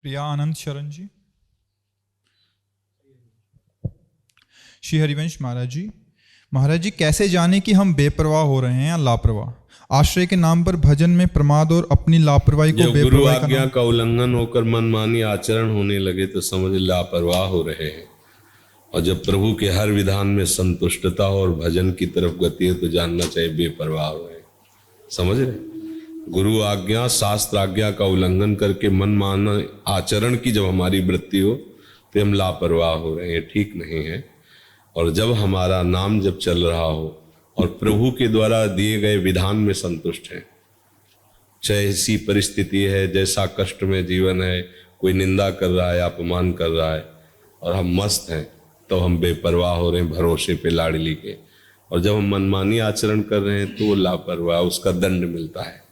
प्रिया आनंद शरण जी। श्री हरिवंश महाराज जी कैसे जाने कि हम बेपरवाह हो रहे हैं या लापरवाह? आश्रय के नाम पर भजन में प्रमाद और अपनी लापरवाही को जब गुरु आज्ञा का उल्लंघन होकर मनमानी आचरण होने लगे तो समझ लापरवाह हो रहे हैं, और जब प्रभु के हर विधान में संतुष्टता और भजन की तरफ गति है तो जानना चाहिए बेपरवाह हो रहे हैं। समझ रहे? गुरु आज्ञा शास्त्र आज्ञा का उल्लंघन करके मनमाना आचरण की जब हमारी वृत्ति हो तो हम लापरवाह हो रहे हैं, ठीक नहीं है। और जब हमारा नाम जब चल रहा हो और प्रभु के द्वारा दिए गए विधान में संतुष्ट हैं, चाहे ऐसी परिस्थिति है, जैसा कष्ट में जीवन है, कोई निंदा कर रहा है, अपमान कर रहा है और हम मस्त हैं, तो हम बेपरवाह हो रहे हैं भरोसे पे लाडली के। और जब हम मनमानी आचरण कर रहे हैं तो वो लापरवाह, उसका दंड मिलता है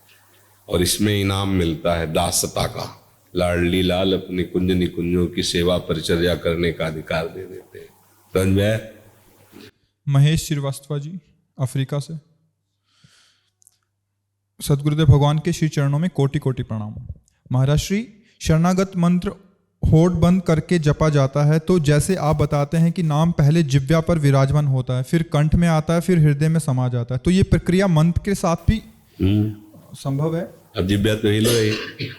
और इसमें इनाम मिलता है दासता का। लाडली लाल अपनी कुंज निकुंजों की सेवा परिचर्या करने का अधिकार दे देते हैं। समझ में? महेश श्रीवास्तव जी अफ्रीका से। सदगुरुदेव भगवान के श्री चरणों में कोटि कोटि प्रणाम। महाराज श्री, शरणागत मंत्र होठ बंद करके जपा जाता है, तो जैसे आप बताते हैं कि नाम पहले जिह्वा पर विराजमान होता है, फिर कंठ में आता है, फिर हृदय में समा जाता है, तो ये प्रक्रिया मंत्र के साथ भी संभव है? अब जिह्वा तो हिल रही,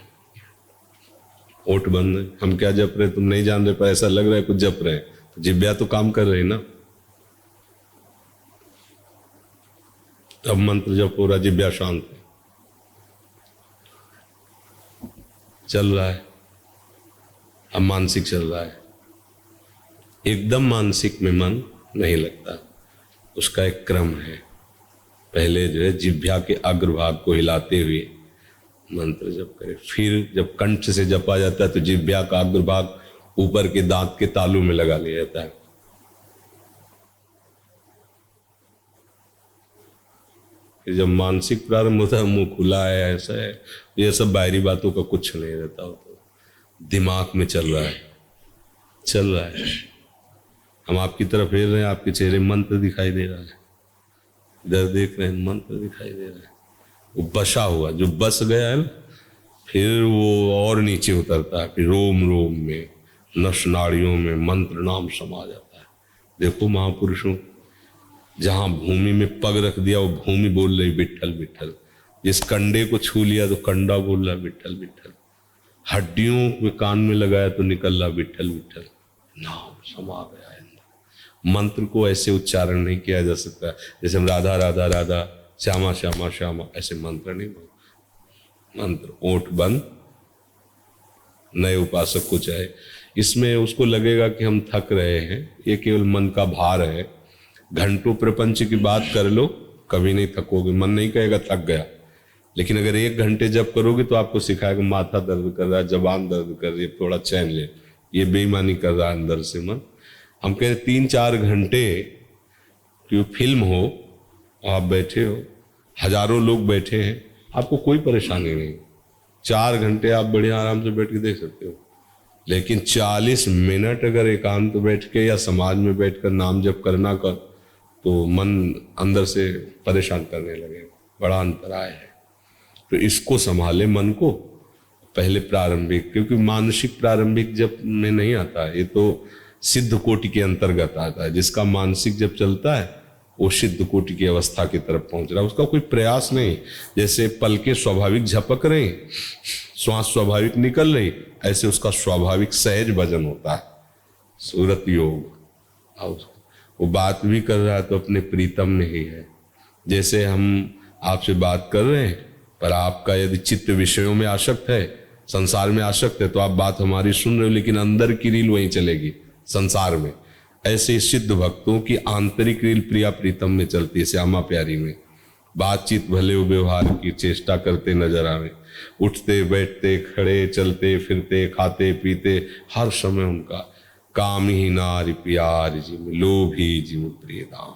होठ बंद है, हम क्या जप रहे तुम नहीं जान रहे, पर ऐसा लग रहा है कुछ जप रहे हैं, तो जिह्वा तो काम कर रही ना। अब मंत्र जब पूरा जिह्वा शांत है, चल रहा है, अब मानसिक चल रहा है, एकदम मानसिक में मन नहीं लगता, उसका एक क्रम है। पहले जो है जिह्वा के अग्रभाग को हिलाते हुए मंत्र जप करे, फिर जब कंठ से जपा जाता है तो जिह्वा का अग्रभाग ऊपर के दांत के तालू में लगा लिया जाता है। जब मानसिक प्रारंभ होता है, मुंह खुला है, ऐसा है, ये सब बाहरी बातों का कुछ नहीं रहता होता, दिमाग में चल रहा है। हम आपकी तरफ फेर रहे हैं, आपके चेहरे मंत्र दिखाई दे रहा है, इधर देख रहे हैं मंत्र दिखाई दे रहा है। वो बसा हुआ जो बस गया है ना, फिर वो और नीचे उतरता है, फिर रोम रोम में नस नाड़ियों में मंत्र नाम समा जाता है। देखो महापुरुषों, जहां भूमि में पग रख दिया वो भूमि बोल रही विट्ठल विट्ठल, जिस कंडे को छू लिया तो कंडा बोल रहा विट्ठल विट्ठल, हड्डियों में कान में लगाया तो निकल रहा विट्ठल विट्ठल, नाम समा गया है। मंत्र को ऐसे उच्चारण नहीं किया जा सकता जैसे हम राधा राधा राधा श्यामा श्यामा श्यामा, ऐसे मंत्र नहीं बोल। मंत्र ओठ बंद, नए उपासक को चाहे इसमें उसको लगेगा कि हम थक रहे हैं, ये केवल मन का भार है। घंटों प्रपंच की बात कर लो, कभी नहीं थकोगे, मन नहीं कहेगा थक गया। लेकिन अगर 1 घंटे जब करोगे तो आपको सिखाएगा माथा दर्द कर रहा है, जबान दर्द कर रही है, थोड़ा चैन ले, ये बेईमानी कर रहा है अंदर से मन। हम कह रहे 3-4 घंटे की फिल्म हो, आप बैठे हो, हजारों लोग बैठे हैं, आपको कोई परेशानी नहीं, 4 घंटे आप बढ़िया आराम से बैठ के देख सकते हो। लेकिन 40 मिनट अगर एकांत बैठ के या समाज में बैठकर नाम जप करना का, तो मन अंदर से परेशान करने लगेगा, बड़ा अंतराय है। तो इसको संभाले मन को पहले प्रारंभिक, क्योंकि मानसिक प्रारंभिक जप में नहीं आता है, ये तो सिद्ध कोटि के अंतर्गत आता है। जिसका मानसिक जप चलता है वो सिद्ध कोटि की अवस्था की तरफ पहुंच रहा है, उसका कोई प्रयास नहीं। जैसे पलके स्वाभाविक झपक रहे, श्वास स्वाभाविक निकल रही, ऐसे उसका स्वाभाविक सहज भजन होता है, सूरत योग। और वो बात भी कर रहा है तो अपने प्रीतम में ही है। जैसे हम आपसे बात कर रहे हैं, पर आपका यदि चित्त विषयों में आसक्त है, संसार में आसक्त है, तो आप बात हमारी सुन रहे हो, लेकिन अंदर की रील वहीं चलेगी संसार में। ऐसे सिद्ध भक्तों की आंतरिक रील प्रिया प्रीतम में चलती है, श्यामा प्यारी में। बातचीत भले व्यवहार की चेष्टा करते नजर आवे, उठते बैठते खड़े चलते फिरते खाते पीते, हर समय उनका काम ही नारी प्यार जिम लोभी जिम प्रिय दाम।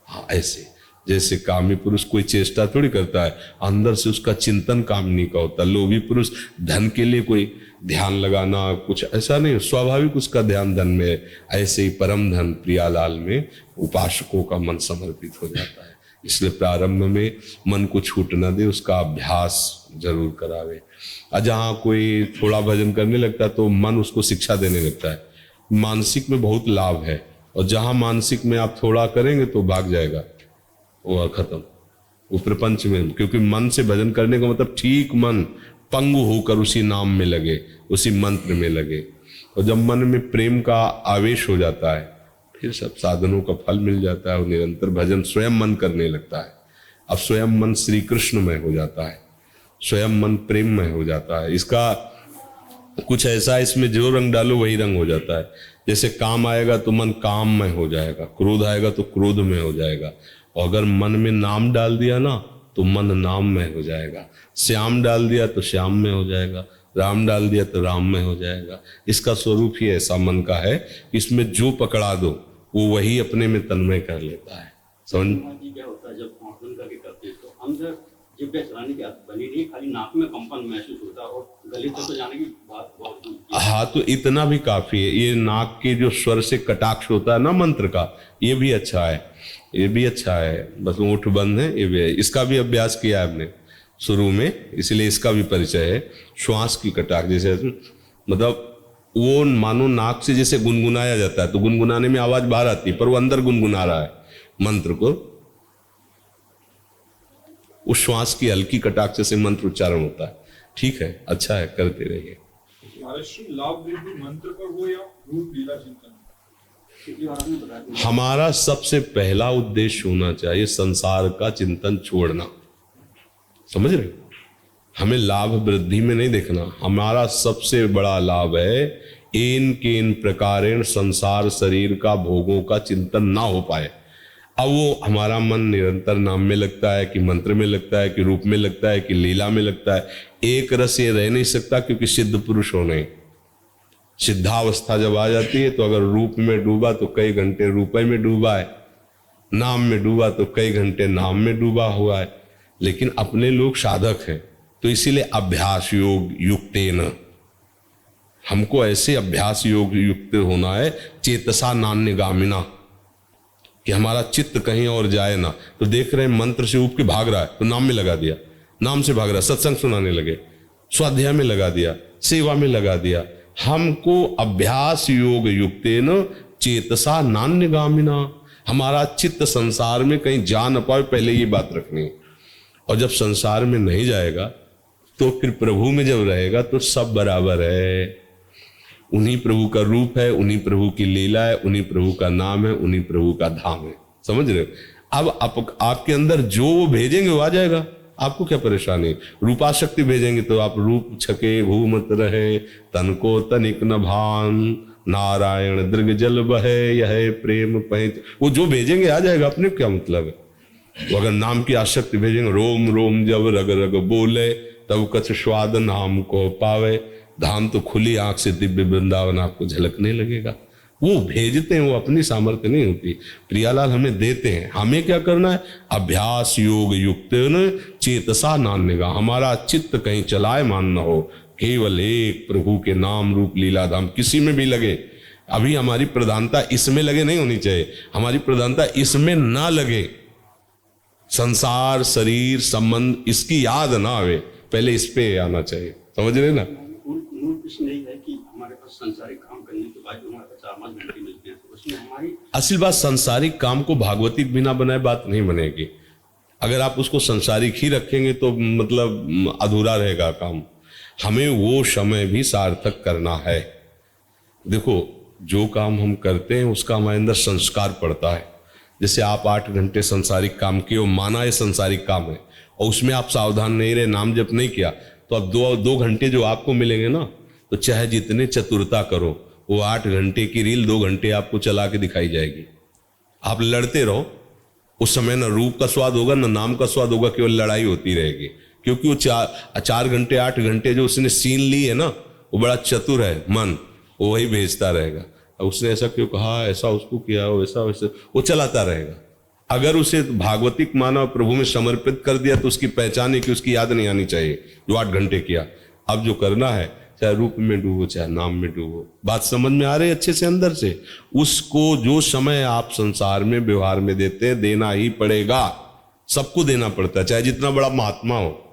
हाँ, ऐसे जैसे कामी पुरुष कोई चेष्टा थोड़ी करता है, अंदर से उसका चिंतन कामनी का होता है। लोभी पुरुष धन के लिए कोई ध्यान लगाना कुछ ऐसा नहीं, स्वाभाविक उसका ध्यान धन में है। ऐसे ही परम धन प्रियालाल में उपासकों का मन समर्पित हो जाता है। इसलिए प्रारंभ में मन को छूट न दे, उसका अभ्यास जरूर करावे। और जहाँ कोई थोड़ा भजन करने लगता है तो मन उसको शिक्षा देने लगता है। मानसिक में बहुत लाभ है, और जहाँ मानसिक में आप थोड़ा करेंगे तो भाग जाएगा, वो खत्म वो प्रपंच में। क्योंकि मन से भजन करने का मतलब ठीक मन पंगु होकर उसी नाम में लगे, उसी मंत्र में लगे। और जब मन में प्रेम का आवेश हो जाता है फिर सब साधनों का फल मिल जाता है, और निरंतर भजन स्वयं मन करने लगता है। अब स्वयं मन श्री कृष्णमय हो जाता है, स्वयं मन प्रेममय हो जाता है। इसका कुछ ऐसा, इसमें जो रंग डालो वही रंग हो जाता है। जैसे काम आएगा तो मन काममय हो जाएगा, क्रोध आएगा तो क्रोध में हो जाएगा, और अगर मन में नाम डाल दिया ना तो मन नाम में हो जाएगा। श्याम डाल दिया तो श्याम में हो जाएगा, राम डाल दिया तो राम में हो जाएगा। इसका स्वरूप ही ऐसा मन का है, इसमें जो पकड़ा दो वो वही अपने में तन्मय कर लेता है। समझ जी क्या होता है जब आँख बंद करके करते हैं तो अंदर जिब्बे चलाने की आदत बनी नहीं, खाली नाक में कंपन महसूस होता है और गले तक तो जाने की बात बहुत दूर की। हाँ, तो इतना भी काफी है। ये नाक के जो स्वर से कटाक्ष होता है ना मंत्र का, ये भी अच्छा है, ये भी अच्छा है। बस ओठ बंद है, ये भी है। इसका भी अभ्यास किया है हमने शुरू में, इसलिए इसका भी परिचय है। श्वास की कटाक्ष, जैसे मतलब वो मानो नाक से जैसे गुनगुनाया जाता है तो गुनगुनाने में आवाज बाहर आती है, पर वो अंदर गुनगुना रहा है मंत्र को। उस श्वास की हल्की कटाक्ष से मंत्र उच्चारण होता है। ठीक है, अच्छा है, करते रहिए। लाभ वृद्धि मंत्र पर हो या रूप लीला चिंतन? हमारा सबसे पहला उद्देश्य होना चाहिए संसार का चिंतन छोड़ना। समझ रहे? हमें लाभ वृद्धि में नहीं देखना। हमारा सबसे बड़ा लाभ है एन केन प्रकारेण संसार शरीर का भोगों का चिंतन ना हो पाए। अब वो हमारा मन निरंतर नाम में लगता है कि मंत्र में लगता है कि रूप में लगता है कि लीला में लगता है। एक रस ये रह नहीं सकता, क्योंकि सिद्ध पुरुष होने। सिद्धावस्था जब आ जाती है तो अगर रूप में डूबा तो कई घंटे रूपे में डूबा है, नाम में डूबा तो कई घंटे नाम में डूबा हुआ है। लेकिन अपने लोग साधक हैं, तो इसीलिए अभ्यास योग युक्तेन, हमको ऐसे अभ्यास योग युक्त होना है चेतसा नान्यगामिना, कि हमारा चित्त कहीं और जाए ना। तो देख रहे हैं मंत्र से उठ के भाग रहा है तो नाम में लगा दिया, नाम से भाग रहा है, सत्संग सुनाने लगे, स्वाध्याय में लगा दिया, सेवा में लगा दिया। हमको अभ्यास योग युक्तेन चेतसा नान्यगामिना, हमारा चित्त संसार में कहीं जा न पाए, पहले ये बात रखनी है। और जब संसार में नहीं जाएगा तो फिर प्रभु में जब रहेगा तो सब बराबर है। उन्हीं प्रभु का रूप है, उन्हीं प्रभु की लीला है, उन्हीं प्रभु का नाम है, उन्हीं प्रभु का धाम है। समझ रहे हो? अब आपके अंदर जो वो भेजेंगे वो आ जाएगा। आपको क्या परेशानी? रूपाशक्ति भेजेंगे तो आप रूप छके घूमत रहे, तन को तनिक न भान, नारायण दृग जल बहे, यह प्रेम पहच, वो जो भेजेंगे आ जाएगा। अपने क्या मतलब है? वो अगर नाम की आसक्ति भेजेंगे, रोम रोम जब रग रग बोले, तब कछ स्वाद नाम को पावे, धाम तो खुली आंख से दिव्य वृंदावन आपको झलकने लगेगा। वो भेजते हैं, वो अपनी सामर्थ्य नहीं होती। प्रियालाल हमें देते हैं, हमें क्या करना है? अभ्यास योग युक्त चेतसा नान्यगा, हमारा चित्त कहीं चलायमान न हो, केवल एक प्रभु के नाम रूप लीला धाम, किसी में भी लगे। अभी हमारी प्रधानता इसमें लगे नहीं होनी चाहिए, हमारी प्रधानता इसमें ना लगे। संसार शरीर संबंध इसकी याद ना आवे, पहले इस पे आना चाहिए। समझ रहे ना? मूल प्रश्न यही है कि हमारे पास संसारिक काम करने के बाद जो हमारे पास 4-5 घंटे मिलते हैं तो उसमें हमारी असल बात, संसारिक काम को भागवतिक बिना बनाए बात नहीं बनेगी। अगर आप उसको संसारिक ही रखेंगे तो मतलब अधूरा रहेगा काम। हमें वो समय भी सार्थक करना है। देखो, जो काम हम करते हैं उसका हमारे अंदर संस्कार पड़ता है। जैसे आप 8 घंटे संसारिक काम किए, माना ये संसारिक काम है, और उसमें आप सावधान नहीं रहे, नाम जप नहीं किया, तो अब 2 घंटे जो आपको मिलेंगे ना, तो चाहे जितने चतुरता करो, वो 8 घंटे की रील 2 घंटे आपको चला के दिखाई जाएगी। आप लड़ते रहो, उस समय ना रूप का स्वाद होगा ना नाम का स्वाद होगा, केवल लड़ाई होती रहेगी। क्योंकि वो 4 घंटे 8 घंटे जो उसने सीन ली है ना, वो बड़ा चतुर है मन, वो वही भेजता रहेगा। उसने ऐसा क्यों कहा, ऐसा उसको किया, वैसा वैसे, वो चलाता रहेगा। अगर उसे भागवतिक माना प्रभु में समर्पित कर दिया तो उसकी पहचान है कि उसकी याद नहीं आनी चाहिए जो 8 घंटे किया। अब जो करना है, चाहे रूप में डूबो चाहे नाम में डूबो, बात समझ में आ रही है अच्छे से अंदर से। उसको जो समय आप संसार में व्यवहार में देते हैं, देना ही पड़ेगा। सबको देना पड़ता है, चाहे जितना बड़ा महात्मा हो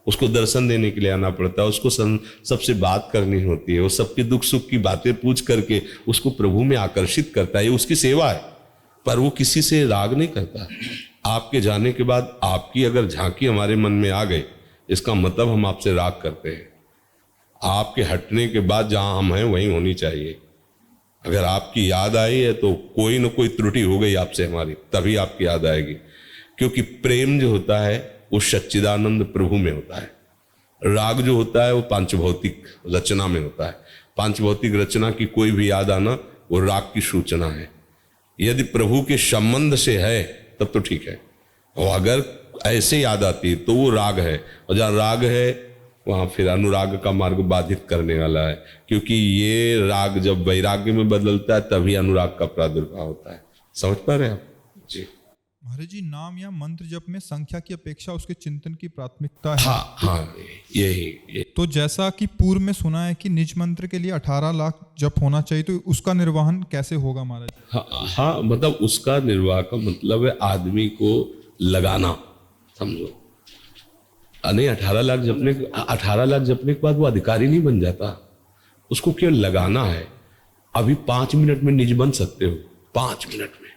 उसको दर्शन देने के लिए आना पड़ता है, उसको सबसे बात करनी होती है, वो सबके दुख सुख की बातें पूछ करके उसको प्रभु में आकर्षित करता है, ये उसकी सेवा है। पर वो किसी से राग नहीं करता। आपके जाने के बाद आपकी अगर झांकी हमारे मन में आ गई, इसका मतलब हम आपसे राग करते हैं। आपके हटने के बाद जहां हम हैं वहीं होनी चाहिए। अगर आपकी याद आई है तो कोई ना कोई त्रुटि हो गई आपसे हमारी, तभी आपकी याद आएगी। क्योंकि प्रेम जो होता है वो सच्चिदानंद प्रभु में होता है, राग जो होता है वो पांचभौतिक रचना में होता है। पांचभौतिक रचना की कोई भी याद आना वो राग की सूचना है। यदि प्रभु के संबंध से है तब तो ठीक है, और अगर ऐसे याद आती है तो वो राग है, और जहाँ राग है वहां फिर अनुराग का मार्ग बाधित करने वाला है। क्योंकि ये राग जब वैराग्य में बदलता है तभी अनुराग का प्रादुर्भाव होता है। समझ पा रहे हैं आप जी? महाराज जी, नाम या मंत्र जप में संख्या की अपेक्षा उसके चिंतन की प्राथमिकता है। हाँ, यही। तो जैसा कि पूर्व में सुना है कि निज मंत्र के लिए 18 लाख जप होना चाहिए, तो उसका निर्वहन कैसे होगा महाराज? हाँ, मतलब उसका निर्वाह का मतलब है आदमी को लगाना, समझो। नहीं, 18 लाख जपने के बाद वो अधिकारी नहीं बन जाता, उसको केवल लगाना है। अभी 5 मिनट में निज बन सकते हो, 5 मिनट में।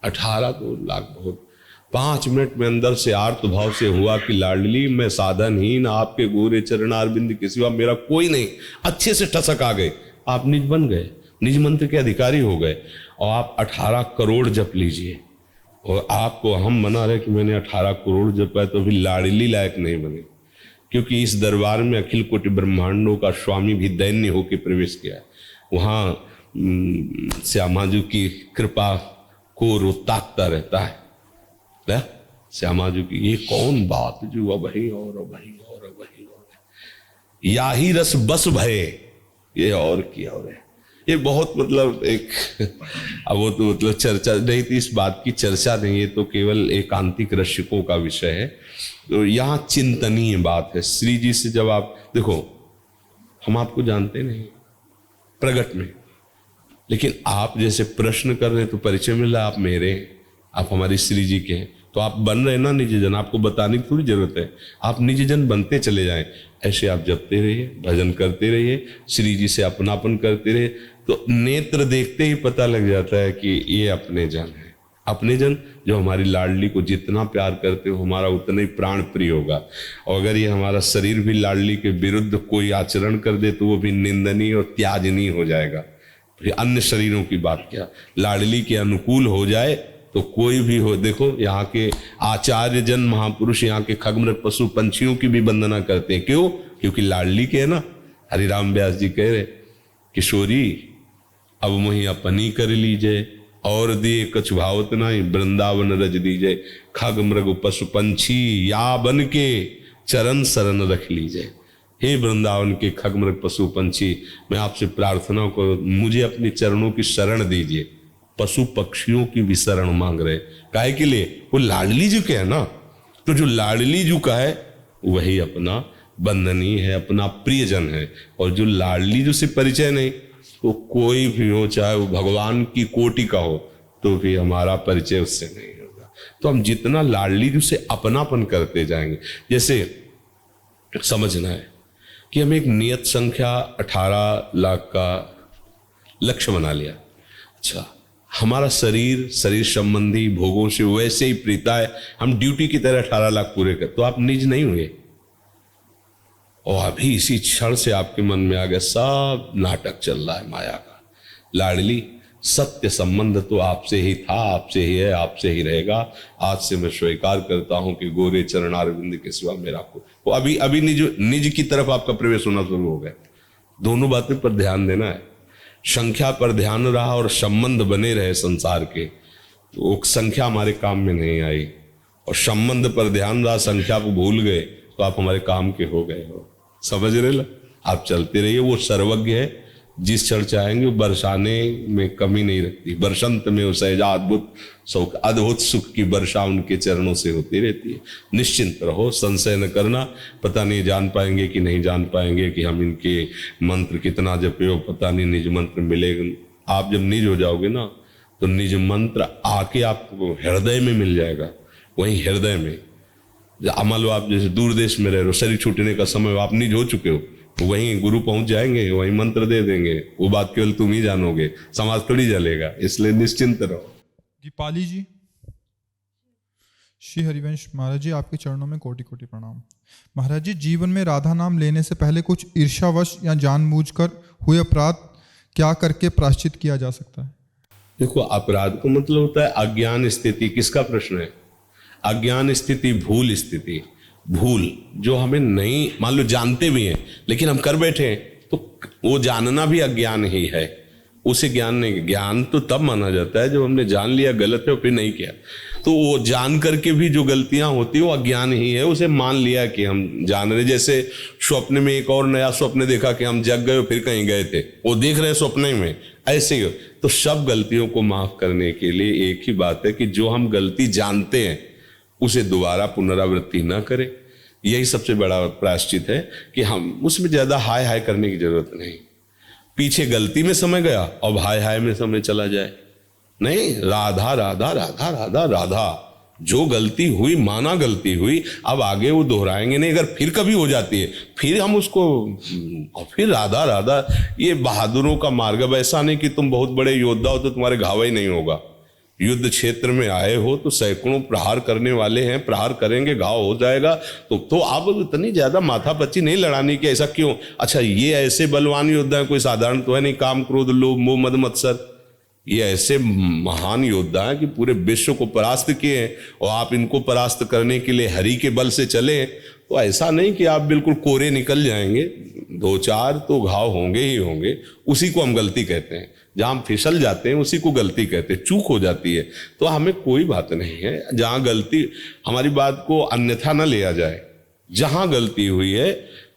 18 तो लाख बहुत। 5 मिनट में अंदर से आर्त भाव से हुआ कि लाडली मैं साधनहीन, आपके गोरे चरणारविंद के सिवा मेरा कोई नहीं, अच्छे से टसक आ गए, आप निज बन गए, निज मंत्र के अधिकारी हो गए। और आप 18 करोड़ जप लीजिए, और आपको हम मना रहे कि मैंने 18 करोड़ जपा है तो अभी लाडली लायक नहीं बने। क्योंकि इस दरबार में अखिल कोटि ब्रह्मांडों का स्वामी भी दैन्य होकर प्रवेश किया है। वहाँ श्यामाजू की कृपा को रो ताकता रहता है। श्यामाजू की ये कौन बात जो अब वही या ही रस बस भये, ये और किया और है। ये बहुत मतलब एक अब वो तो मतलब चर्चा नहीं थी, इस बात की चर्चा नहीं है, तो केवल एकांतिक रसिकों का विषय है। तो यहाँ चिंतनीय बात है। श्री जी से जब आप देखो, हम आपको जानते नहीं प्रगट में, लेकिन आप जैसे प्रश्न कर रहे हैं तो परिचय मिल रहा है, आप मेरे, आप हमारी श्री जी के हैं, तो आप बन रहे ना निज जन। आपको बताने की थोड़ी जरूरत है, आप निज जन बनते चले जाएं। ऐसे आप जपते रहिए, भजन करते रहिए, श्री जी से अपनापन करते रहिए, तो नेत्र देखते ही पता लग जाता है कि ये अपने जन है। अपने जन जो हमारी लाडली को जितना प्यार करते हो, हमारा उतना ही प्राण प्रिय होगा। और अगर ये हमारा शरीर भी लाडली के विरुद्ध कोई आचरण कर दे तो वो भी निंदनीय और त्याजनीय हो जाएगा। फिर अन्य शरीरों की बात क्या, लाडली के अनुकूल हो जाए तो कोई भी हो। देखो यहाँ के आचार्य जन महापुरुष यहाँ के खगमृग पशु पंछियों की भी वंदना करते हैं। क्यों? क्योंकि लाडली के है ना। हरिराम व्यास जी कह रहे, किशोरी अब मोहि अपनी कर लीजिए, और दिए कछु भावत नहीं, वृंदावन रज दीजिए। खग मृग पशु पंछी या बन के चरण शरण रख लीजिए। हे वृंदावन के खग मृग पशु पंछी, मैं आपसे प्रार्थना करूं, मुझे अपने चरणों की शरण दीजिए। पशु पक्षियों की भी शरण मांग रहे, काहे के लिए? वो लाडली जी के है ना। तो जो लाडली जी का है वही अपना बंधनीय है, अपना प्रियजन है। और जो लाडली जी से परिचय नहीं, तो कोई भी हो, चाहे वो भगवान की कोटि का हो, तो भी हमारा परिचय उससे नहीं होगा। तो हम जितना लाडली जी से अपनापन करते जाएंगे, जैसे समझना है कि हम एक नियत संख्या 18 लाख का लक्ष्य बना लिया। अच्छा, हमारा शरीर संबंधी भोगों से वैसे ही प्रीता है, हम ड्यूटी की तरह 18 लाख पूरे कर, तो आप निज नहीं हुए। और अभी इसी क्षण से आपके मन में आ गया सब नाटक चल रहा है माया का। लाडली, सत्य संबंध तो आपसे ही था, आपसे ही है, आपसे ही रहेगा। आज से मैं स्वीकार करता हूं कि गोरे चरणारविंद के सिवा मेरा को। वो अभी निज की तरफ आपका प्रवेश होना शुरू हो गया। दोनों बातें पर ध्यान देना है। संख्या पर ध्यान रहा और संबंध बने रहे संसार के, तो वो संख्या हमारे काम में नहीं आई। और संबंध पर ध्यान रहा, संख्या को भूल गए, तो आप हमारे काम के हो गए हो। समझ रहे ला? आप चलते रहिए, वो सर्वज्ञ है। जिस क्षण चाहेंगे वो बरसाने में कमी नहीं रखती। बरसंत में वो सहजा अद्भुत सुख की वर्षा उनके चरणों से होती रहती है। निश्चिंत रहो, संशय न करना। पता नहीं जान पाएंगे कि नहीं जान पाएंगे कि हम इनके मंत्र कितना जपे हो, पता नहीं निज मंत्र मिलेगा। आप जब निज हो जाओगे ना, तो निज मंत्र आके आपको हृदय में मिल जाएगा। वहीं हृदय में। मान लो आप जैसे दूर देश में रह रहे हो, शरीर छूटने का समय आप निज हो चुके हो, तो वहीं गुरु पहुंच जाएंगे, वहीं मंत्र दे देंगे, वो बात केवल तुम ही जानोगे, समाज थोड़ी जलेगा। इसलिए निश्चिंत रहो। दीपाली जी। श्री हरिवंश महाराज जी, आपके चरणों में कोटि कोटि प्रणाम। महाराज जी, जीवन में राधा नाम लेने से पहले कुछ ईर्ष्यावश या जानबूझकर हुए अपराध क्या करके प्रायश्चित किया जा सकता है? देखो, अपराध का मतलब होता है अज्ञान स्थिति। किसका प्रश्न है? अज्ञान स्थिति, भूल स्थिति। भूल जो हमें नहीं, मान लो जानते भी हैं लेकिन हम कर बैठे हैं, तो वो जानना भी अज्ञान ही है। उसे ज्ञान नहीं, ज्ञान तो तब माना जाता है जब हमने जान लिया गलत है और फिर नहीं किया। तो वो जान करके भी जो गलतियां होती है वो अज्ञान ही है, उसे मान लिया कि हम जान रहे। जैसे स्वप्न में एक और नया स्वप्न देखा कि हम जग गए फिर कहीं गए थे, वो देख रहे स्वप्न में, ऐसे ही हो। तो सब गलतियों को माफ करने के लिए एक ही बात है कि जो हम गलती जानते हैं उसे दोबारा पुनरावृत्ति ना करें। यही सबसे बड़ा प्रायश्चित है कि हम उसमें ज्यादा हाय हाय करने की जरूरत नहीं। पीछे गलती में समय गया, अब हाय हाय में समय चला जाए नहीं। राधा राधा राधा राधा राधा, जो गलती हुई माना गलती हुई, अब आगे वो दोहराएंगे नहीं। अगर फिर कभी हो जाती है फिर हम उसको, और फिर राधा राधा। ये बहादुरों का मार्ग। अब ऐसा नहीं कि तुम बहुत बड़े योद्धा हो तो तुम्हारे घाव ही नहीं होगा। युद्ध क्षेत्र में आए हो तो सैकड़ों प्रहार करने वाले हैं, प्रहार करेंगे, घाव हो जाएगा। तो आप इतनी ज्यादा माथापच्ची नहीं लड़ानी कि ऐसा क्यों। अच्छा, ये ऐसे बलवान योद्धा है, कोई साधारण तो है नहीं। काम, क्रोध, लोभ, मोह, मद, मत्सर, ये ऐसे महान योद्धा हैं कि पूरे विश्व को परास्त किए हैं, और आप इनको परास्त करने के लिए हरि के बल से चले। तो ऐसा नहीं कि आप बिल्कुल कोरे निकल जाएंगे, 2-4 तो घाव होंगे ही होंगे। उसी को हम गलती कहते हैं। जहां हम फिसल जाते हैं उसी को गलती कहते हैं। चूक हो जाती है तो हमें कोई बात नहीं है। जहां गलती, हमारी बात को अन्यथा न लिया जाए। जहां गलती हुई है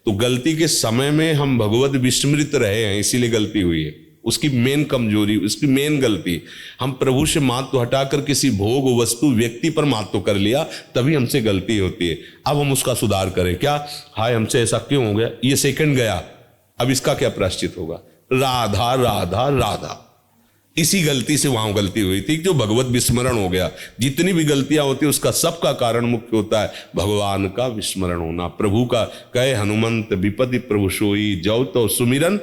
तो गलती के समय में हम भगवत विस्मृत रहे हैं, इसीलिए गलती हुई है। उसकी मेन कमजोरी, उसकी मेन गलती, हम प्रभु से महत्व हटाकर किसी भोग, वस्तु, व्यक्ति पर महत्व कर लिया, तभी हमसे गलती होती है। अब हम उसका सुधार करें। क्या हाय, हमसे ऐसा क्यों हो गया, ये सेकंड गया, अब इसका क्या प्रायश्चित होगा? राधा राधा राधा, इसी गलती से वहां गलती हुई थी, जो भगवत विस्मरण हो गया। जितनी भी गलतियां होती है उसका सबका कारण मुख्य होता है भगवान का विस्मरण होना। प्रभु का कहे हनुमंत विपति प्रभु सोई, जौ तो सुमिरन।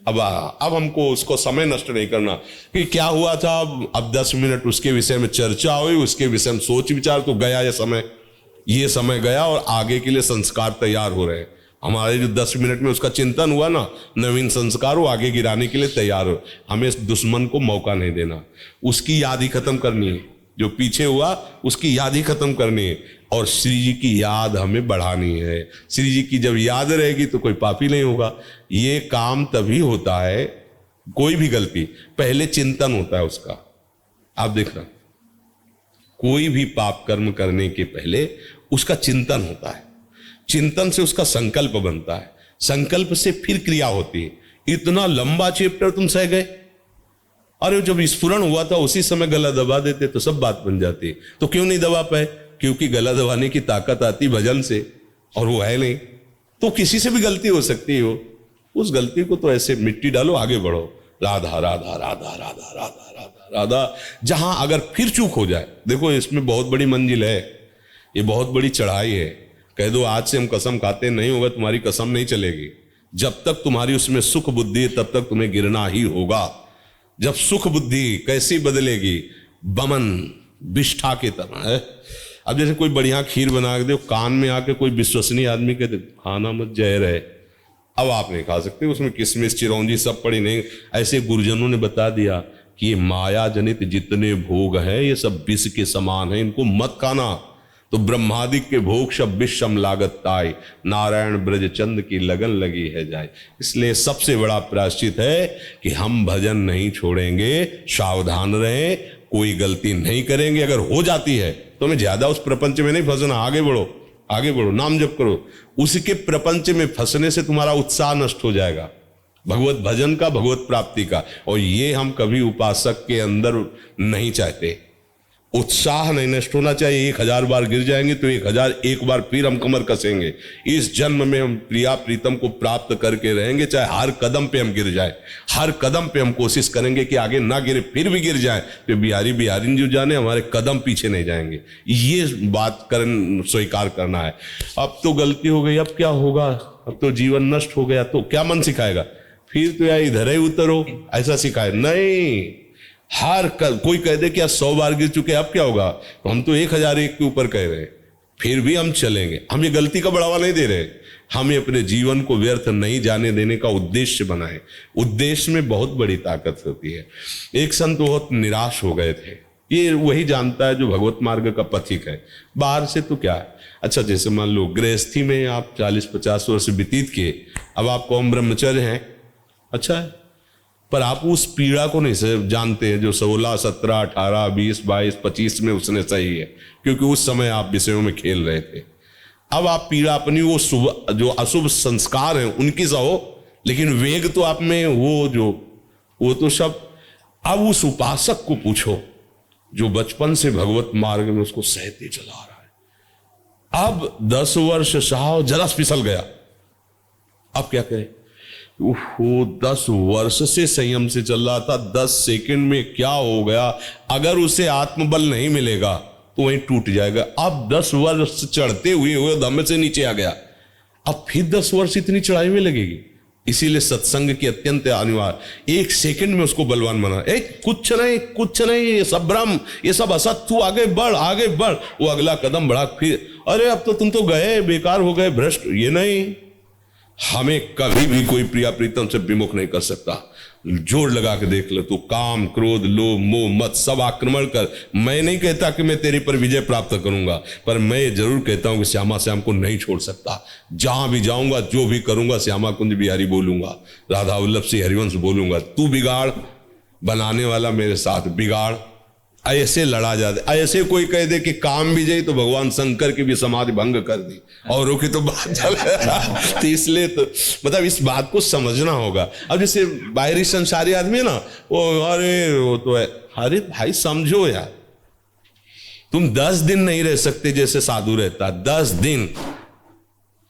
अब हमको उसको समय नष्ट नहीं करना कि क्या हुआ था, अब 10 मिनट उसके विषय में चर्चा हुई, उसके विषय में सोच विचार, तो गया ये समय गया, और आगे के लिए संस्कार तैयार हो रहे हैं। हमारे जो 10 मिनट में उसका चिंतन हुआ ना, नवीन संस्कार वो आगे गिराने के लिए तैयार हो। हमें इस दुश्मन को मौका नहीं देना, उसकी याद ही खत्म करनी है। जो पीछे हुआ उसकी याद ही खत्म करनी है, और श्री जी की याद हमें बढ़ानी है। श्री जी की जब याद रहेगी तो कोई पापी नहीं होगा। ये काम तभी होता है, कोई भी गलती पहले चिंतन होता है उसका। आप देखना, कोई भी पाप कर्म करने के पहले उसका चिंतन होता है, चिंतन से उसका संकल्प बनता है, संकल्प से फिर क्रिया होती है। इतना लंबा चैप्टर तुम सह गए, अरे जब स्फुरण हुआ था उसी समय गला दबा देते तो सब बात बन जाती। तो क्यों नहीं दबा पाए? क्योंकि गला दबाने की ताकत आती भजन से, और वो है नहीं। तो किसी से भी गलती हो सकती हो, उस गलती को तो ऐसे मिट्टी डालो, आगे बढ़ो। राधा राधा राधा राधा राधा राधा राधा। जहां अगर फिर चूक हो जाए, देखो इसमें बहुत बड़ी मंजिल है, ये बहुत बड़ी चढ़ाई है। कह दो आज से हम कसम खाते नहीं होगा, तुम्हारी कसम नहीं चलेगी। जब तक तुम्हारी उसमें सुख बुद्धि है तब तक तुम्हें गिरना ही होगा। जब सुख बुद्धि कैसी बदलेगी? बमन विष्ठा की तरह है। अब जैसे कोई बढ़िया खीर बना के दे, कान में आके कोई विश्वसनीय आदमी कहते खाना मत, जहर है, अब आप नहीं खा सकते, उसमें किशमिश चिरौंजी सब पड़ी नहीं। ऐसे गुरुजनों ने बता दिया कि ये माया जनित जितने भोग हैं ये सब विष के समान है, इनको मत खाना। तो ब्रह्मादिक के भोग सब विषम लागत ताई, नारायण ब्रज चंद की लगन लगी है जाए। इसलिए सबसे बड़ा प्रायश्चित है कि हम भजन नहीं छोड़ेंगे, सावधान रहें, कोई गलती नहीं करेंगे। अगर हो जाती है तो हमें ज्यादा उस प्रपंच में नहीं फंसना, आगे बढ़ो, आगे बढ़ो, नाम जप करो। उसके प्रपंच में फंसने से तुम्हारा उत्साह नष्ट हो जाएगा, भगवत भजन का, भगवत प्राप्ति का। और ये हम कभी उपासक के अंदर नहीं चाहते। उत्साह नहीं नष्ट होना चाहिए। 1000 बार गिर जाएंगे तो 1001 बार फिर हम कमर कसेंगे। इस जन्म में हम प्रिया प्रीतम को प्राप्त करके रहेंगे, चाहे हर कदम पे हम गिर जाए, हर कदम पे हम कोशिश करेंगे कि आगे ना गिरे, फिर भी गिर जाए तो बिहारी बिहारी जो जाने हमारे कदम पीछे नहीं जाएंगे। ये बात स्वीकार करना है। अब तो गलती हो गई, अब क्या होगा, अब तो जीवन नष्ट हो गया, तो क्या मन सिखाएगा, फिर तो यार इधर ही उतरो, ऐसा सिखाए नहीं। कोई कह दे कि आज 100 बार गिर चुके, अब क्या होगा, तो हम तो 1001 के ऊपर कह रहे हैं, फिर भी हम चलेंगे। हम ये गलती का बढ़ावा नहीं दे रहे, हमें अपने जीवन को व्यर्थ नहीं जाने देने का उद्देश्य बनाए। उद्देश्य में बहुत बड़ी ताकत होती है। एक संत बहुत निराश हो गए थे, ये वही जानता है जो भगवत मार्ग का पथिक है, बाहर से तो क्या है। अच्छा, जैसे मान लो गृहस्थी में आप 40-50 वर्ष व्यतीत किए, अब आप कौम ब्रह्मचर्य हैं, अच्छा है, पर आप उस पीड़ा को नहीं जानते हैं जो 16, 17, 18, 20, 22, 25 में उसने सही है, क्योंकि उस समय आप विषयों में खेल रहे थे। अब आप पीड़ा अपनी वो जो अशुभ संस्कार हैं उनकी सहो, लेकिन वेग तो आप में वो तो सब। अब उस उपासक को पूछो जो बचपन से भगवत मार्ग में उसको सहते चला रहा है, अब 10 वर्ष सहा जरा फिसल गया, अब क्या करें। वो 10 वर्ष से संयम से चल रहा था, 10 सेकंड में क्या हो गया, अगर उसे आत्मबल नहीं मिलेगा तो वहीं टूट जाएगा। अब 10 वर्ष चढ़ते हुए दम से नीचे आ गया, अब फिर 10 वर्ष इतनी चढ़ाई में लगेगी। इसीलिए सत्संग की अत्यंत अनिवार्य। 1 सेकंड में उसको बलवान बना, कुछ नहीं, ये सब भ्रम, ये सब असत, तू आगे बढ़। वो अगला कदम बढ़ा, फिर अरे अब तो तुम तो गए, बेकार हो गए, भ्रष्ट। ये नहीं, हमें कभी भी कोई प्रिया प्रीतम से विमुख नहीं कर सकता। जोर लगा के देख लो, तू काम, क्रोध, लोभ, मोह, मत सब आक्रमण कर। मैं नहीं कहता कि मैं तेरे पर विजय प्राप्त करूंगा, पर मैं जरूर कहता हूं कि श्यामा श्याम को नहीं छोड़ सकता। जहां भी जाऊंगा, जो भी करूंगा, श्यामा कुंज बिहारी बोलूंगा, राधा वल्लभ से हरिवंश बोलूंगा। तू बिगाड़, बनाने वाला मेरे साथ बिगाड़। ऐसे लड़ा जाता। ऐसे कोई कह दे कि काम विजय, तो भगवान शंकर की भी समाधि भंग कर दी, औरों की तो बात चल तो इसलिए तो मतलब इस बात को समझना होगा। अब जैसे बाहरी संसारी आदमी है ना, वो तो है, अरे भाई समझो यार, तुम 10 दिन नहीं रह सकते जैसे साधु रहता। 10 दिन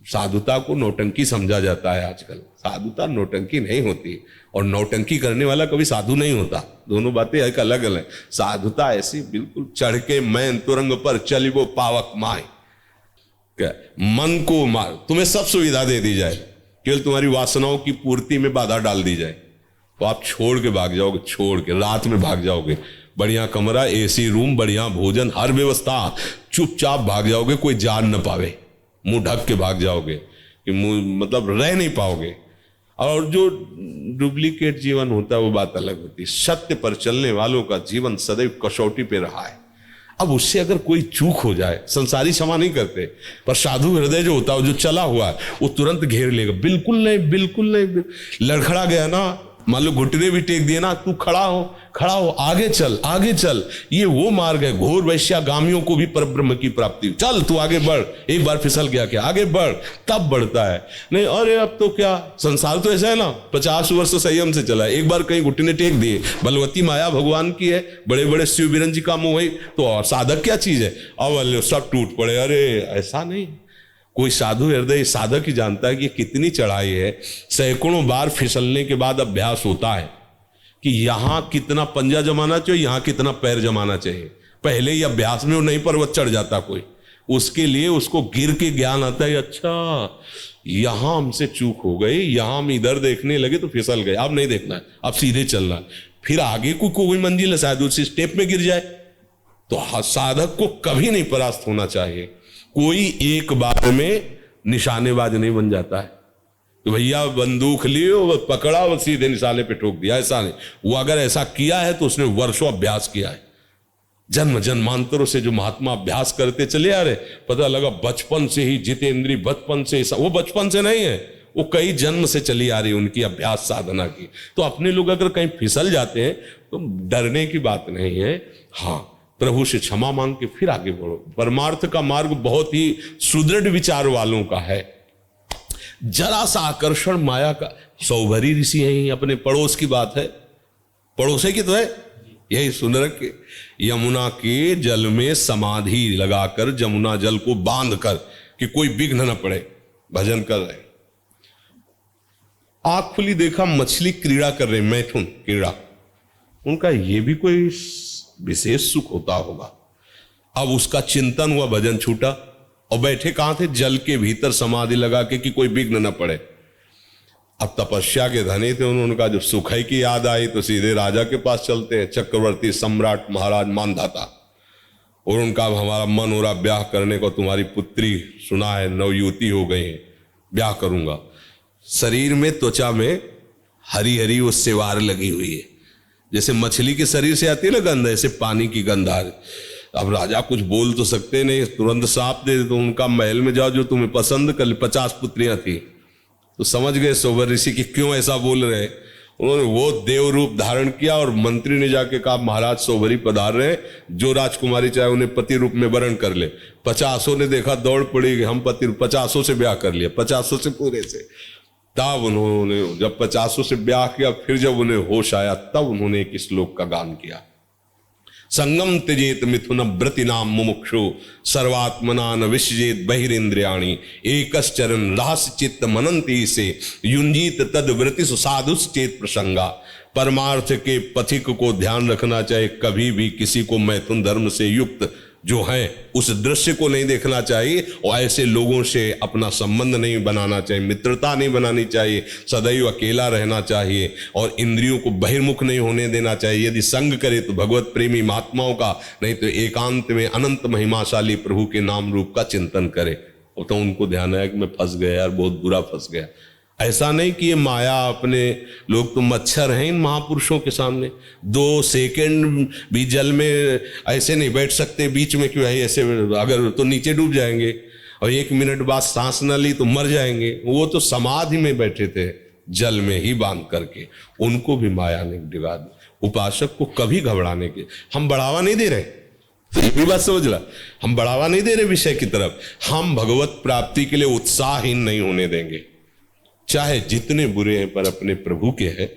साधुता को नौटंकी समझा जाता है आजकल। साधुता नौटंकी नहीं होती, और नौटंकी करने वाला कभी साधु नहीं होता। दोनों बातें एक अलग अलग। साधुता ऐसी बिल्कुल चढ़ के मैं तुरंग पर चली वो पावक माए, क्या मन को मार, तुम्हें सब सुविधा दे दी जाए, केवल तुम्हारी वासनाओं की पूर्ति में बाधा डाल दी जाए, तो आप छोड़ के भाग जाओगे, छोड़ के रात में भाग जाओगे। बढ़िया कमरा, एसी रूम, बढ़िया भोजन, हर व्यवस्था, चुपचाप भाग जाओगे, कोई जान न पावे, मुंह ढक के भाग जाओगे कि मतलब रह नहीं पाओगे। और जो डुप्लीकेट जीवन होता है वो बात अलग होती है। सत्य पर चलने वालों का जीवन सदैव कसौटी पे रहा है। अब उससे अगर कोई चूक हो जाए, संसारी क्षमा नहीं करते, पर साधु हृदय जो होता है, जो चला हुआ है, वो तुरंत घेर लेगा। बिल्कुल नहीं, लड़खड़ा गया ना, मान लो घुटने भी टेक दिए ना, तू खड़ा हो, आगे चल। ये वो मार्ग है, घोर वैश्यागामियों को भी परब्रह्म की प्राप्ति। चल तू आगे बढ़, एक बार फिसल गया क्या, आगे बढ़, तब बढ़ता है। नहीं अरे अब तो क्या, संसार तो ऐसा है ना, 50 वर्ष संयम से चला है, एक बार कहीं घुटने टेक दिए, बलवती माया भगवान की है, बड़े बड़े शिव बिरन जी का मोह है, तो और साधक क्या चीज है, अब सब टूट पड़े। अरे ऐसा नहीं, कोई साधु हृदय साधक ही जानता है कि कितनी चढ़ाई है। सैकड़ों बार फिसलने के बाद अभ्यास होता है कि यहां कितना पंजा जमाना चाहिए, यहां कितना पैर जमाना चाहिए। पहले ही अभ्यास में वो नहीं पर्वत चढ़ जाता कोई, उसके लिए उसको गिर के ज्ञान आता है, अच्छा यहां हमसे चूक हो गई, यहां हम इधर देखने लगे तो फिसल गए, अब नहीं देखना है, अब सीधे चलना है। फिर आगे को कोई मंजिल है, शायद उसी स्टेप में गिर जाए। तो साधक को कभी नहीं परास्त होना चाहिए। कोई एक बात में निशानेबाज नहीं बन जाता है तो भैया बंदूक लियो, पकड़ा, वो सीधे निशाने पे ठोक दिया, ऐसा नहीं। वो अगर ऐसा किया है तो उसने वर्षों अभ्यास किया है। जन्मांतरों से जो महात्मा अभ्यास करते चले आ रहे, पता लगा बचपन से ही जितेंद्री, बचपन से, वो बचपन से नहीं है, वो कई जन्म से चली आ रही उनकी अभ्यास साधना की। तो अपने लोग अगर कहीं फिसल जाते हैं तो डरने की बात नहीं है। हाँ, प्रभु से क्षमा मांग के फिर आगे बढ़ो। परमार्थ का मार्ग बहुत ही सुदृढ़ विचार वालों का है। जरा सा आकर्षण माया का, सौभरी ऋषि है, अपने पड़ोस की बात है, पड़ोसे की तो है, यही सुन रखे, यमुना के जल में समाधि लगाकर, जमुना जल को बांध कर कि कोई विघ्न न पड़े, भजन कर रहे। आंख खुली देखा मछली क्रीड़ा कर रहे, मैथुन क्रीड़ा। उनका ये भी कोई विशेष सुख होता होगा। अब उसका चिंतन हुआ, भजन छूटा, और बैठे कहां थे? जल के भीतर समाधि लगा के कि कोई विघ्न न पड़े। अब तपस्या के धनी थे, उन्होंने कहा जब सुखई की याद आई तो सीधे राजा के पास चलते हैं, चक्रवर्ती सम्राट महाराज मानधाता। और उनका हमारा मन हो रहा ब्याह करने को, तुम्हारी पुत्री सुना है नवयुवती हो गई है, ब्याह करूंगा। शरीर में, त्वचा में हरी हरी वो सेवार लगी हुई है, जैसे मछली के शरीर से आती है ना गंध, ऐसे पानी की गंध आ रही। अब राजा कुछ बोल तो सकते नहीं, तुरंत साफ दे तो उनका महल में जाओ जो तुम्हें पसंद कर। 50 पुत्रियां थी, तो समझ गए सोबर ऋषि कि क्यों ऐसा बोल रहे। उन्होंने वो देव रूप धारण किया और मंत्री ने जाके कहा महाराज सोबरी पधार रहे, जो राजकुमारी चाहे उन्हें पति रूप में वरण कर ले। 50 ने देखा, दौड़ पड़ी, हम पति 50 से ब्याह कर लिया, 50 से पूरे से। तब उन्होंने जब 50 से ब्याह किया, फिर जब उन्हें होश आया, तब उन्होंने एक श्लोक का गान किया, संगम त्यजेत मिथुन व्रतिनाम मुमुक्षु सर्वात्मना न विसजेत बहिरेन्द्रियाणि एकश्चरण रहस्य चित्त मनंती से युंजीत तद व्रति साधुश्चेत प्रसंगा। परमार्थ के पथिक को ध्यान रखना चाहिए, कभी भी किसी को मैथुन धर्म से युक्त जो है उस दृश्य को नहीं देखना चाहिए, और ऐसे लोगों से अपना संबंध नहीं बनाना चाहिए, मित्रता नहीं बनानी चाहिए, सदैव अकेला रहना चाहिए और इंद्रियों को बहिर्मुख नहीं होने देना चाहिए। यदि संग करे तो भगवत प्रेमी महात्माओं का, नहीं तो एकांत में अनंत महिमाशाली प्रभु के नाम रूप का चिंतन करे। तो उनको ध्यान आया कि मैं फंस गया यार, बहुत बुरा फंस गया। ऐसा नहीं कि ये माया अपने लोग तो मच्छर हैं इन महापुरुषों के सामने। 2 सेकंड भी जल में ऐसे नहीं बैठ सकते, बीच में क्यों है ऐसे, अगर तो नीचे डूब जाएंगे, और 1 मिनट बाद सांस न ली तो मर जाएंगे। वो तो समाधि में बैठे थे, जल में ही बांध करके, उनको भी माया ने डिगा दी। उपासक को कभी घबराने के हम बढ़ावा नहीं दे रहे, तो ये भी बात समझ ला, हम बढ़ावा नहीं दे रहे विषय की तरफ, हम भगवत प्राप्ति के लिए उत्साहहीन नहीं होने देंगे। चाहे जितने बुरे हैं पर अपने प्रभु के हैं,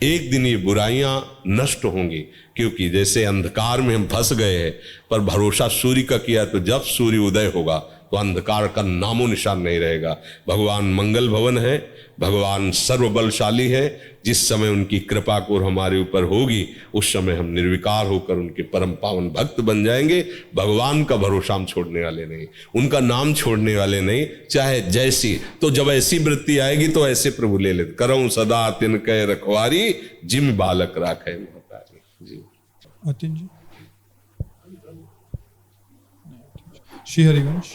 एक दिन ये बुराइयां नष्ट होंगी। क्योंकि जैसे अंधकार में हम फंस गए हैं, पर भरोसा सूर्य का किया, तो जब सूर्य उदय होगा तो अंधकार का नामो निशान नहीं रहेगा। भगवान मंगल भवन है, भगवान सर्वबलशाली है। जिस समय उनकी कृपा को हमारे ऊपर होगी, उस समय हम निर्विकार होकर उनके परम पावन भक्त बन जाएंगे। भगवान का भरोसा हम छोड़ने वाले नहीं, उनका नाम छोड़ने वाले नहीं, चाहे जैसी। तो जब ऐसी वृत्ति आएगी तो ऐसे प्रभु ले लेते, करऊं सदा तिनके रखवारी, जिम बालक राखे महतारी। जी अतिन जी, श्री हरिवंश।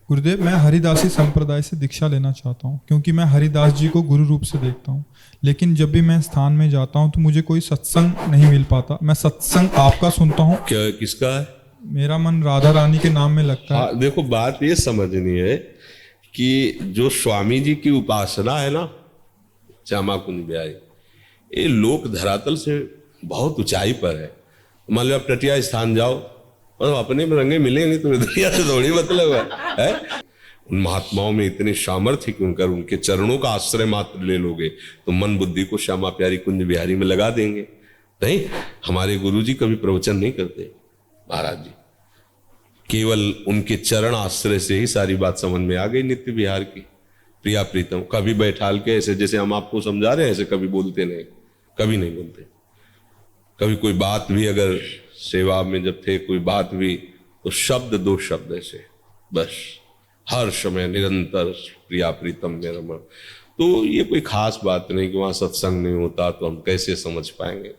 गुरुदेव, मैं हरिदासी संप्रदाय से दीक्षा लेना चाहता हूँ, क्योंकि मैं हरिदास जी को गुरु रूप से देखता हूँ। लेकिन जब भी मैं स्थान में जाता हूँ तो मुझे कोई सत्संग नहीं मिल पाता। मैं सत्संग आपका सुनता हूँ। क्या किसका है? मेरा मन राधा रानी के नाम में लगता है। देखो, बात ये समझनी है कि जो स्वामी जी की उपासना है ना, श्यामा कुंज बिहारी, ये लोक धरातल से बहुत ऊंचाई पर है। मान लो आप टटिया स्थान जाओ और अपने में रंगे मिलेंगे, तो दुनिया से थोड़ी मतलब है। उन महात्माओं में इतने सामर्थ्य क्यों कर उनके चरणों का आश्रय मात्र ले लोगे तो मन बुद्धि को श्यामा प्यारी कुंज बिहारी में लगा देंगे। नहीं, हमारे गुरु जी कभी प्रवचन नहीं करते महाराज जी, केवल उनके चरण आश्रय से ही सारी बात समझ में आ गई नित्य विहार की। प्रिया प्रीतम कभी बैठाल के ऐसे जैसे हम आपको समझा रहे हैं ऐसे कभी बोलते नहीं, कभी नहीं बोलते। कभी कोई बात भी अगर सेवा में जब थे कोई बात भी, तो शब्द 2 शब्द ऐसे बस, हर समय निरंतर प्रिया प्रीतम में रमण। तो ये कोई खास बात नहीं कि वहाँ सत्संग नहीं होता तो हम कैसे समझ पाएंगे।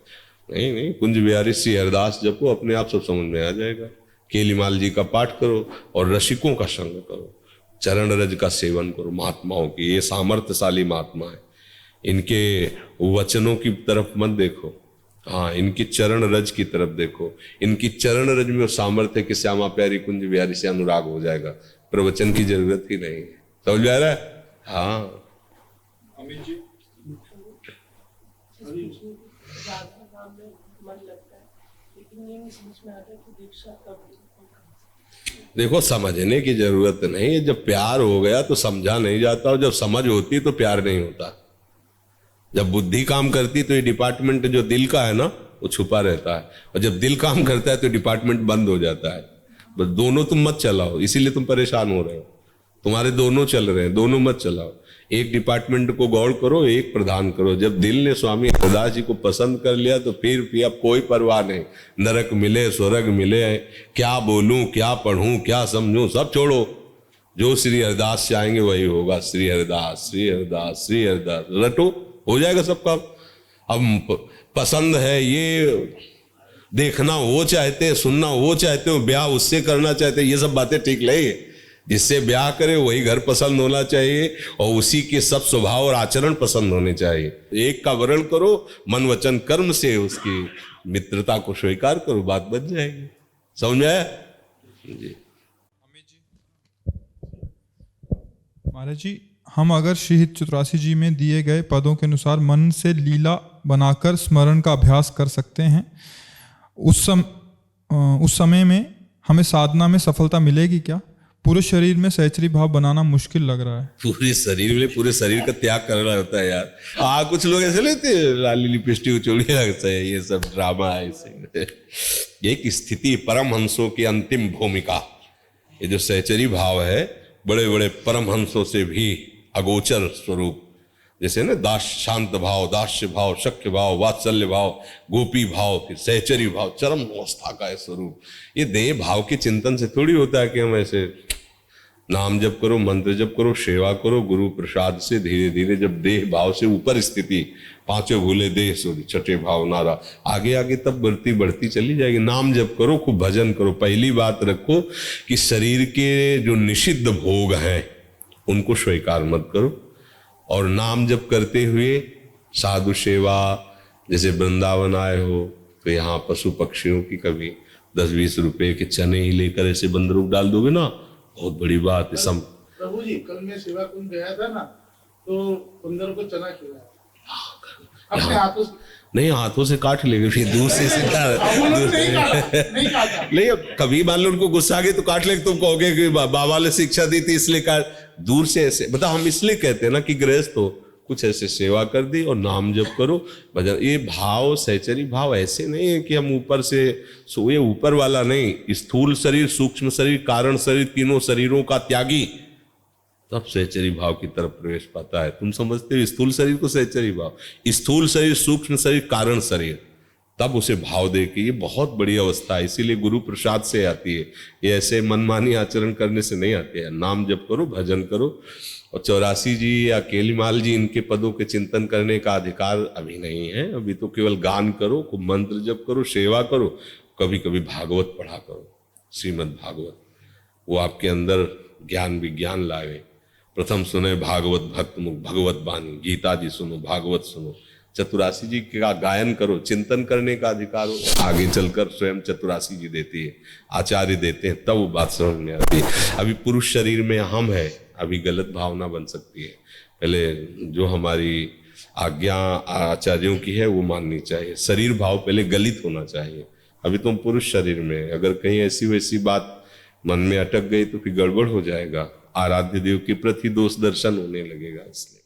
नहीं नहीं, कुंज बिहारी श्री हरिदास जपो, अपने आप सब समझ में आ जाएगा। केलीमाल जी का पाठ करो और रसिकों का संग करो, चरण रज का सेवन करो महात्माओं की। ये सामर्थ्यशाली महात्मा है, इनके वचनों की तरफ मत देखो, हाँ इनकी चरण रज की तरफ देखो। इनकी चरण रज में सामर्थ्य कि श्यामा प्यारी कुंज बिहारी से अनुराग हो जाएगा, प्रवचन की जरूरत ही नहीं है। समझ में आ रहा है? हाँ देखो, समझने की जरूरत नहीं है। जब प्यार हो गया तो समझा नहीं जाता, और जब समझ होती तो प्यार नहीं होता। जब बुद्धि काम करती तो ये डिपार्टमेंट जो दिल का है ना, वो छुपा रहता है, और जब दिल काम करता है तो डिपार्टमेंट बंद हो जाता है। बस दोनों तुम मत चलाओ, इसीलिए तुम परेशान हो रहे हो। तुम्हारे दोनों चल रहे हैं, दोनों मत चलाओ। एक डिपार्टमेंट को गौड़ करो, एक प्रधान करो। जब दिल ने स्वामी हरदास जी को पसंद कर लिया तो फिर अब कोई परवाह नहीं। नरक मिले स्वर्ग मिले, क्या बोलूं क्या पढ़ूं क्या समझूं, सब छोड़ो। जो श्री हरदास चाहेंगे वही होगा। श्री हरदास श्री हरदास श्री हरदास रटो, हो जाएगा सब काम। अब पसंद है ये, देखना वो चाहते हैं, सुनना वो चाहते हो, ब्याह उससे करना चाहते हैं, ये सब बातें ठीक नहीं है। जिससे ब्याह करे वही घर पसंद होना चाहिए, और उसी के सब स्वभाव और आचरण पसंद होने चाहिए। एक का वर्ण करो, मन वचन कर्म से उसकी मित्रता को स्वीकार करो, बात बन जाएगी। समझ में आया जी? महाराज जी, हम अगर श्री चतुरासी जी में दिए गए पदों के अनुसार मन से लीला बनाकर स्मरण का अभ्यास कर सकते हैं, उस समय में हमें साधना में सफलता मिलेगी क्या? पूरे शरीर में सहचरी भाव बनाना मुश्किल लग रहा है। पूरे शरीर में, पूरे शरीर का त्याग करना होता है यार। कुछ लोग ऐसे लेते हैं, लाली लिपस्टिक चोड़ी लगता है, ये सब ड्रामा है। इसे एक स्थिति, परमहंसों की अंतिम भूमिका, ये जो सहचरी भाव है, बड़े बड़े परमहंसों से भी अगोचर स्वरूप। जैसे ना दास शांत भाव, दास्य भाव, शक्य भाव, वात्सल्य भाव, गोपी भाव, फिर सहचरी भाव, चरम अवस्था का है स्वरूप। ये देह भाव के चिंतन से थोड़ी होता है कि हम ऐसे नाम जप करो, मंत्र जप करो, सेवा करो, गुरु प्रसाद से धीरे धीरे जब देह भाव से ऊपर स्थिति, पांचों भूले देह सूर्य छठे भाव नारा, आगे आगे तब बढ़ती बढ़ती चली जाएगी। नाम जप करो, खूब भजन करो। पहली बात रखो कि शरीर के जो निषिद्ध भोग हैं उनको स्वीकार मत करो, और नाम जप करते हुए साधु सेवा, जैसे वृंदावन आए हो तो यहाँ पशु पक्षियों की कभी 10-20 रुपए के चने ही लेकर ऐसे बंदरूप डाल दोगे ना, बहुत बड़ी बात है। प्रभु जी, कल मैं सेवा कुंज गया था ना, तो बंदर को चना खिलाया अपने हाथों से। नहीं, हाथों से काट लेंगे, फिर दूर से सीधा नहीं काटा। नहीं, अब कभी मान लो उनको गुस्सा आ गई तो काट ले, तुम कहोगे कि बाबा ने शिक्षा दी थी इसलिए काट। दूर से ऐसे बता, हम इसलिए कहते हैं ना कि गृहस्थ हो, कुछ ऐसे सेवा कर दी और नाम जप करो, भजन। ये भाव, सहचरी भाव ऐसे नहीं है कि हम ऊपर से, ये ऊपर वाला नहीं। स्थूल शरीर, सूक्ष्म शरीर, कारण शरीर, तीनों शरीरों का त्यागी तब सहचरी भाव की तरफ प्रवेश पाता है। तुम समझते हो स्थूल शरीर को सहचरी भाव, स्थूल शरीर, सूक्ष्म शरीर, कारण शरीर, तब उसे भाव दे के, ये बहुत बड़ी अवस्था है। इसीलिए गुरु प्रसाद से आती है, ये ऐसे मनमानी आचरण करने से नहीं आते हैं। नाम जप करो, भजन करो। और 84 जी या केलीमाल जी, इनके पदों के चिंतन करने का अधिकार अभी नहीं है। अभी तो केवल गान करो, खूब मंत्र जप करो, सेवा करो, कभी कभी भागवत पढ़ा करो, श्रीमद् भागवत, वो आपके अंदर ज्ञान विज्ञान लावे। प्रथम सुने भागवत भक्त मुख भगवत बानी, गीता जी सुनो, भागवत सुनो। चतुरासी जी का गायन करो, चिंतन करने का अधिकार हो, आगे चलकर स्वयं चतुरासी जी देती है, आचार्य देते हैं, तब वो बात समझ में आती है। अभी पुरुष शरीर में हम है, अभी गलत भावना बन सकती है। पहले जो हमारी आज्ञा आचार्यों की है वो माननी चाहिए। शरीर भाव पहले गलित होना चाहिए। अभी तुम पुरुष शरीर में, अगर कहीं ऐसी वैसी बात मन में अटक गई तो फिर गड़बड़ हो जाएगा। आराध्य देव के प्रति दोष दर्शन होने लगेगा। इसलिए